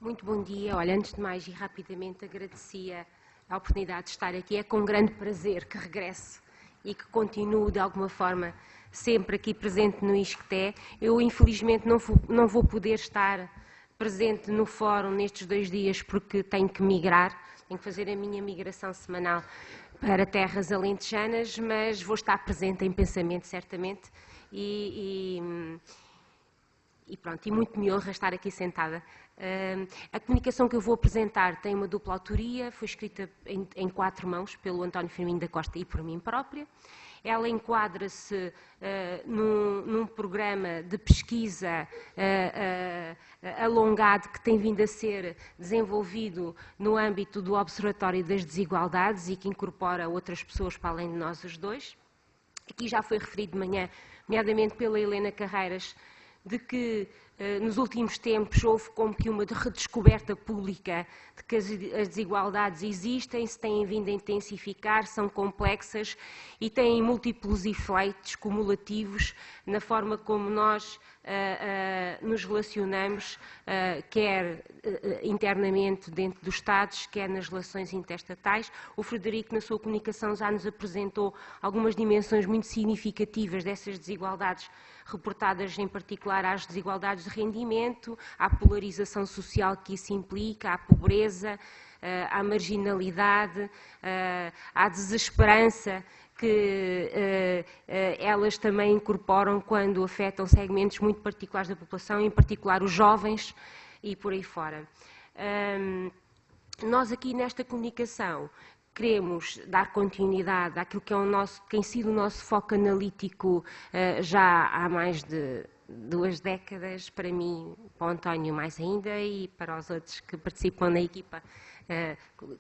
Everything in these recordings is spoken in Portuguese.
Muito bom dia. Olha, antes de mais e rapidamente agradecia a oportunidade de estar aqui. É com grande prazer que regresso e que continuo de alguma forma sempre aqui presente no ISCTE. Eu infelizmente não vou poder estar presente no fórum nestes 2 dias porque tenho que migrar, tenho que fazer a minha migração semanal para terras alentejanas, mas vou estar presente em pensamento certamente e pronto, e muito me honra estar aqui sentada. A comunicação que eu vou apresentar tem uma dupla autoria, foi escrita em 4 mãos, pelo António Firmino da Costa e por mim própria. Ela enquadra-se num programa de pesquisa alongado que tem vindo a ser desenvolvido no âmbito do Observatório das Desigualdades e que incorpora outras pessoas para além de nós os dois. Aqui já foi referido de manhã, nomeadamente pela Helena Carreiras, de que nos últimos tempos houve como que uma redescoberta pública de que as desigualdades existem, se têm vindo a intensificar, são complexas e têm múltiplos efeitos cumulativos na forma como nós nos relacionamos, quer internamente dentro dos Estados, quer nas relações interestatais. O Frederico, na sua comunicação, já nos apresentou algumas dimensões muito significativas dessas desigualdades, reportadas em particular às desigualdades de rendimento, à polarização social que isso implica, à pobreza, à marginalidade, à desesperança que elas também incorporam quando afetam segmentos muito particulares da população, em particular os jovens e por aí fora. Nós aqui nesta comunicação queremos dar continuidade àquilo que tem sido o nosso foco analítico já há mais de 2 décadas, para mim, para o António mais ainda e para os outros que participam na equipa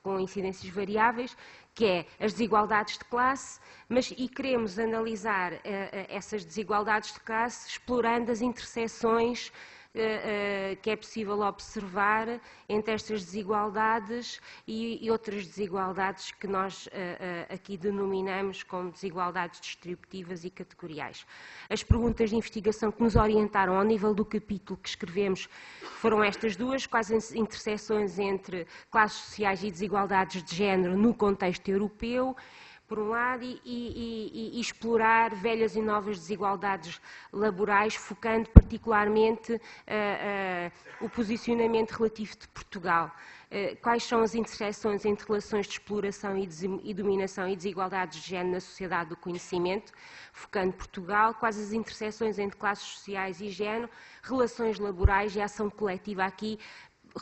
com incidências variáveis, que é as desigualdades de classe, e queremos analisar essas desigualdades de classe explorando as interseções que é possível observar entre estas desigualdades e outras desigualdades que nós aqui denominamos como desigualdades distributivas e categoriais. As perguntas de investigação que nos orientaram ao nível do capítulo que escrevemos foram estas 2, quais as interseções entre classes sociais e desigualdades de género no contexto europeu, por um lado, e explorar velhas e novas desigualdades laborais, focando particularmente o posicionamento relativo de Portugal. Quais são as interseções entre relações de exploração e dominação e desigualdades de género na sociedade do conhecimento, focando Portugal, quais as interseções entre classes sociais e género, relações laborais e ação coletiva aqui,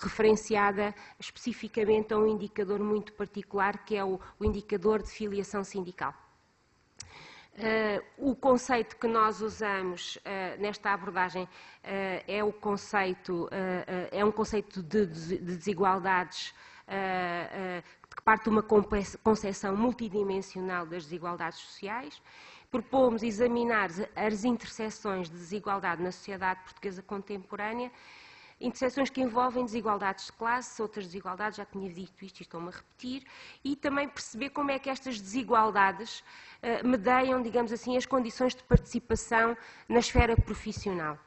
referenciada especificamente a um indicador muito particular, que é o indicador de filiação sindical. O conceito que nós usamos nesta abordagem é um conceito de desigualdades que parte de uma concepção multidimensional das desigualdades sociais. Propomos examinar as interseções de desigualdade na sociedade portuguesa contemporânea, interseções que envolvem desigualdades de classe, outras desigualdades, já tinha dito isto e estou-me a repetir, e também perceber como é que estas desigualdades medeiam, digamos assim, as condições de participação na esfera profissional.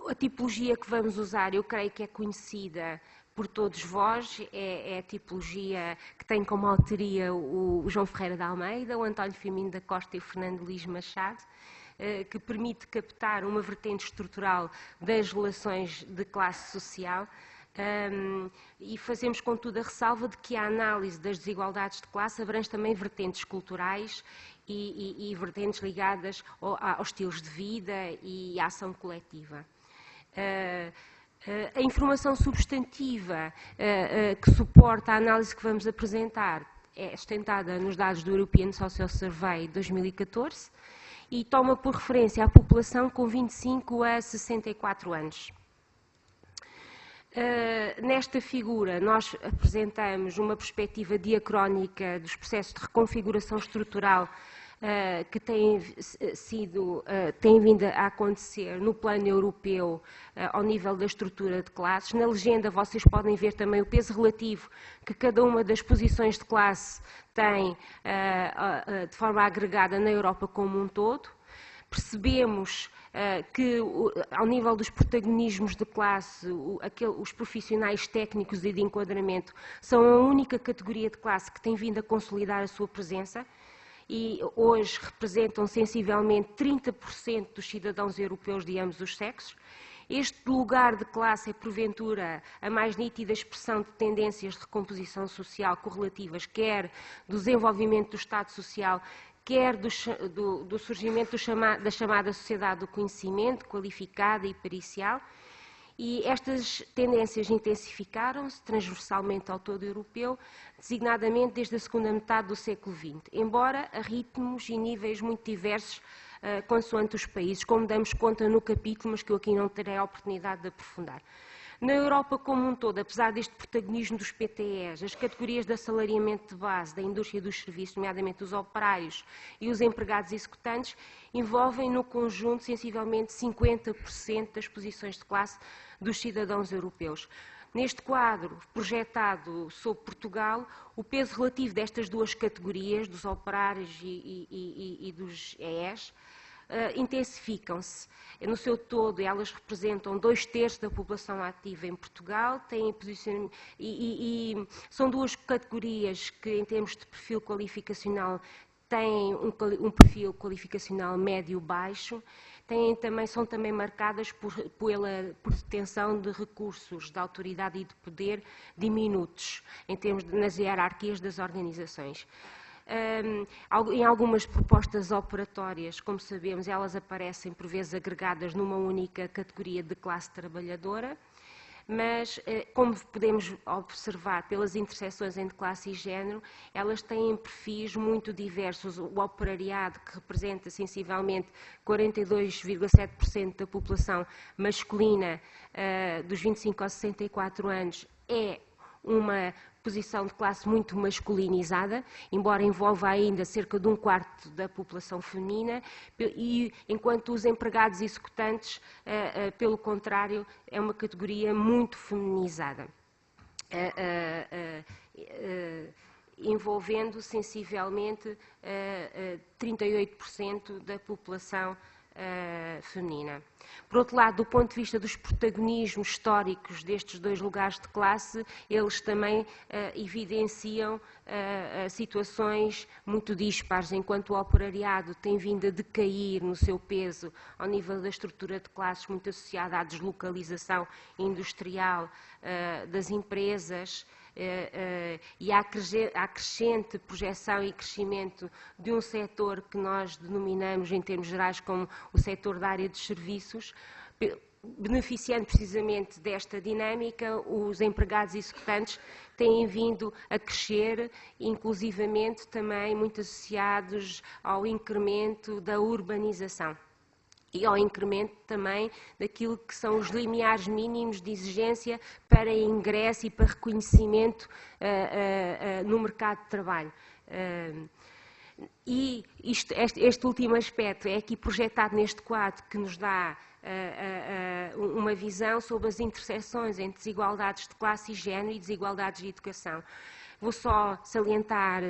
A tipologia que vamos usar, eu creio que é conhecida por todos vós, é a tipologia que tem como autoria o João Ferreira de Almeida, o António Firmino da Costa e o Fernando Luís Machado, que permite captar uma vertente estrutural das relações de classe social, e fazemos, contudo, a ressalva de que a análise das desigualdades de classe abrange também vertentes culturais e vertentes ligadas aos estilos de vida e à ação coletiva. A informação substantiva que suporta a análise que vamos apresentar é sustentada nos dados do European Social Survey 2014, e toma por referência a população com 25 a 64 anos. Nesta figura, nós apresentamos uma perspectiva diacrónica dos processos de reconfiguração estrutural que têm vindo a acontecer no plano europeu ao nível da estrutura de classes. Na legenda vocês podem ver também o peso relativo que cada uma das posições de classe tem de forma agregada na Europa como um todo. Percebemos que, ao nível dos protagonismos de classe, os profissionais técnicos e de enquadramento são a única categoria de classe que tem vindo a consolidar a sua presença e hoje representam sensivelmente 30% dos cidadãos europeus de ambos os sexos. Este lugar de classe é, porventura, a mais nítida expressão de tendências de recomposição social correlativas, quer do desenvolvimento do Estado Social, quer do surgimento da chamada sociedade do conhecimento, qualificada e pericial. E estas tendências intensificaram-se transversalmente ao todo europeu, designadamente desde a segunda metade do século XX, embora a ritmos e níveis muito diversos consoante os países, como damos conta no capítulo, mas que eu aqui não terei a oportunidade de aprofundar. Na Europa como um todo, apesar deste protagonismo dos PTEs, as categorias de assalariamento de base da indústria e dos serviços, nomeadamente os operários e os empregados executantes, envolvem no conjunto sensivelmente 50% das posições de classe dos cidadãos europeus. Neste quadro projetado sobre Portugal, o peso relativo destas duas categorias, dos operários e dos EEs, intensificam-se. No seu todo, elas representam 2/3 da população ativa em Portugal, são duas categorias que, em termos de perfil qualificacional, têm um perfil qualificacional médio-baixo, são também marcadas por detenção de recursos de autoridade e de poder diminutos, nas hierarquias das organizações. Em algumas propostas operatórias, como sabemos, elas aparecem por vezes agregadas numa única categoria de classe trabalhadora, mas, como podemos observar pelas interseções entre classe e género, elas têm perfis muito diversos. O operariado, que representa sensivelmente 42,7% da população masculina dos 25 aos 64 anos, é uma posição de classe muito masculinizada, embora envolva ainda cerca de 1/4 da população feminina, e enquanto os empregados executantes, pelo contrário, é uma categoria muito feminizada, envolvendo sensivelmente 38% da população feminina. Por outro lado, do ponto de vista dos protagonismos históricos destes dois lugares de classe, eles também evidenciam situações muito dispares, enquanto o operariado tem vindo a decair no seu peso ao nível da estrutura de classes, muito associada à deslocalização industrial das empresas, e à crescente projeção e crescimento de um setor que nós denominamos, em termos gerais, como o setor da área dos serviços. Beneficiando precisamente desta dinâmica, os empregados executantes têm vindo a crescer, inclusivamente também muito associados ao incremento da urbanização e ao incremento também daquilo que são os limiares mínimos de exigência para ingresso e para reconhecimento no mercado de trabalho. E este último aspecto é aqui projetado neste quadro, que nos dá uma visão sobre as interseções entre desigualdades de classe e género e desigualdades de educação. Vou só salientar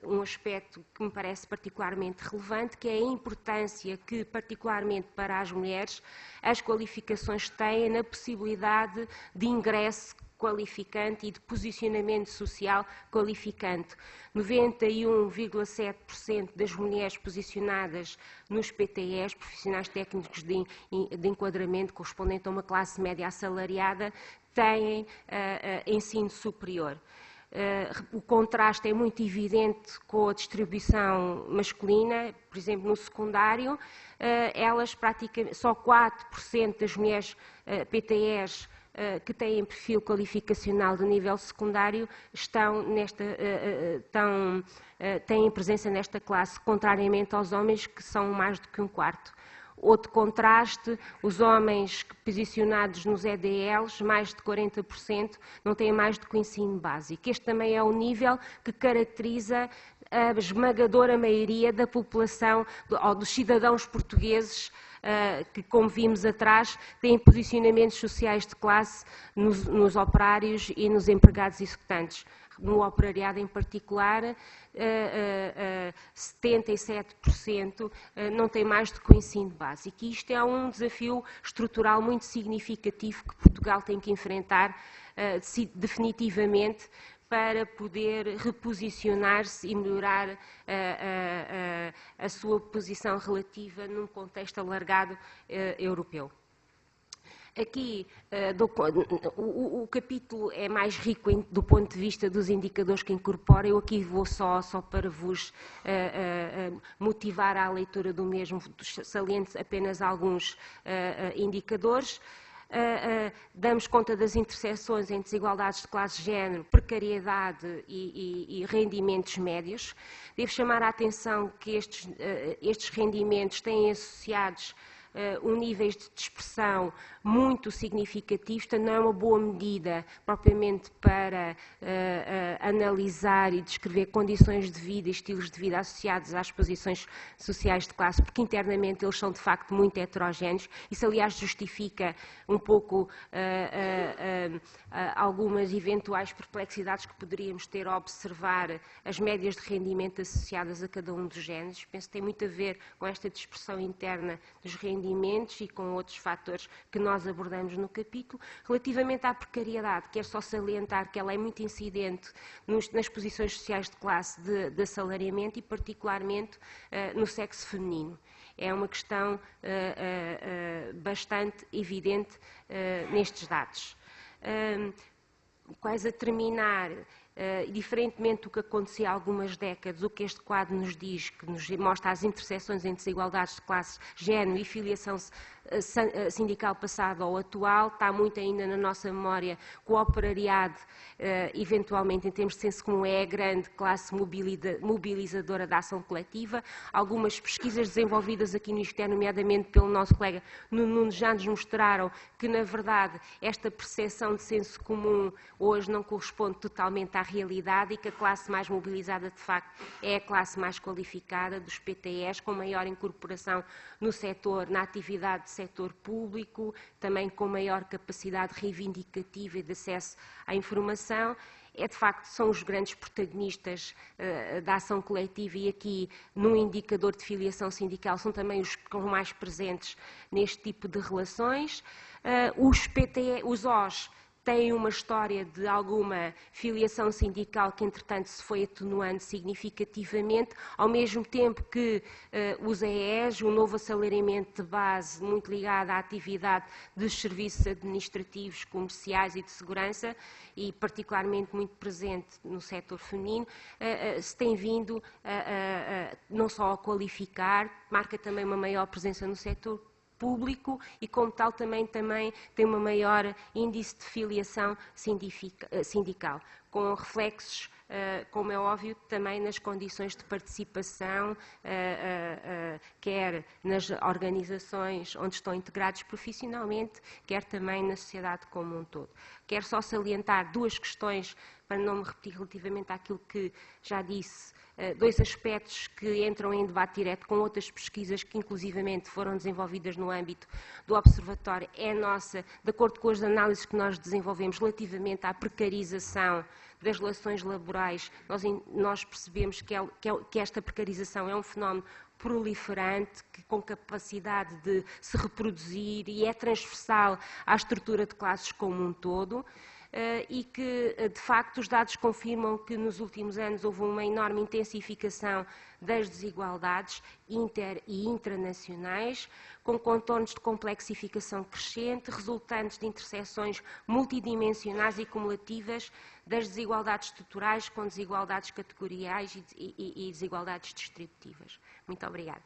um aspecto que me parece particularmente relevante, que é a importância que, particularmente para as mulheres, as qualificações têm na possibilidade de ingresso qualificante e de posicionamento social qualificante. 91,7% das mulheres posicionadas nos PTEs, profissionais técnicos de enquadramento, correspondente a uma classe média assalariada, têm ensino superior. O contraste é muito evidente com a distribuição masculina. Por exemplo, no secundário, só 4% das mulheres PTEs que têm perfil qualificacional de nível secundário têm presença nesta classe, contrariamente aos homens, que são mais do que 1/4. Outro contraste, os homens posicionados nos EDLs, mais de 40%, não têm mais do que o ensino básico. Este também é o nível que caracteriza a esmagadora maioria da população, ou dos cidadãos portugueses, que, como vimos atrás, têm posicionamentos sociais de classe nos operários e nos empregados executantes. no operariado em particular, 77% não tem mais do que o ensino básico. E isto é um desafio estrutural muito significativo que Portugal tem que enfrentar definitivamente para poder reposicionar-se e melhorar a sua posição relativa num contexto alargado europeu. Aqui, o capítulo é mais rico do ponto de vista dos indicadores que incorpora. Eu aqui vou só para vos motivar à leitura do mesmo, saliento apenas alguns indicadores. Damos conta das interseções em desigualdades de classe, género, precariedade e rendimentos médios. Devo chamar a atenção que estes rendimentos têm associados níveis de dispersão muito significativos, portanto não é uma boa medida propriamente para analisar e descrever condições de vida e estilos de vida associados às posições sociais de classe, porque internamente eles são de facto muito heterogéneos. Isso, aliás, justifica um pouco algumas eventuais perplexidades que poderíamos ter ao observar as médias de rendimento associadas a cada um dos géneros. Penso que tem muito a ver com esta dispersão interna dos rendimentos e com outros fatores que nós abordamos no capítulo. Relativamente à precariedade, quero só salientar que ela é muito incidente nas posições sociais de classe de assalariamento e particularmente no sexo feminino. É uma questão bastante evidente nestes dados. Quase a terminar, diferentemente do que acontecia há algumas décadas, o que este quadro nos diz, que nos mostra as interseções entre desigualdades de classe, género e filiação sindical passada ou atual, está muito ainda na nossa memória que o operariado, eventualmente, em termos de senso comum, é a grande classe mobilizadora da ação coletiva. Algumas pesquisas desenvolvidas aqui no Ministério, nomeadamente pelo nosso colega Nuno Nunes, já nos mostraram que, na verdade, esta percepção de senso comum hoje não corresponde totalmente à realidade e que a classe mais mobilizada, de facto, é a classe mais qualificada dos PTEs, com maior incorporação no setor, na atividade de setor público, também com maior capacidade reivindicativa e de acesso à informação. De facto, são os grandes protagonistas da ação coletiva e aqui, no indicador de filiação sindical, são também os mais presentes neste tipo de relações. Os OS têm uma história de alguma filiação sindical que, entretanto, se foi atenuando significativamente, ao mesmo tempo que os EEs, o novo assalariamento de base, muito ligado à atividade dos serviços administrativos, comerciais e de segurança, e particularmente muito presente no setor feminino, se tem vindo não só a qualificar, marca também uma maior presença no setor público e, como tal, também tem uma maior índice de filiação sindical, com reflexos, como é óbvio, também nas condições de participação, quer nas organizações onde estão integrados profissionalmente, quer também na sociedade como um todo. Quero só salientar duas questões, para não me repetir relativamente àquilo que já disse, dois aspectos que entram em debate direto com outras pesquisas que inclusivamente foram desenvolvidas no âmbito do Observatório. É nossa, de acordo com as análises que nós desenvolvemos relativamente à precarização das relações laborais, nós percebemos que esta precarização é um fenómeno proliferante, com capacidade de se reproduzir e é transversal à estrutura de classes como um todo. E que, de facto, os dados confirmam que nos últimos anos houve uma enorme intensificação das desigualdades inter e intranacionais, com contornos de complexificação crescente, resultantes de interseções multidimensionais e cumulativas das desigualdades estruturais com desigualdades categoriais e desigualdades distributivas. Muito obrigada.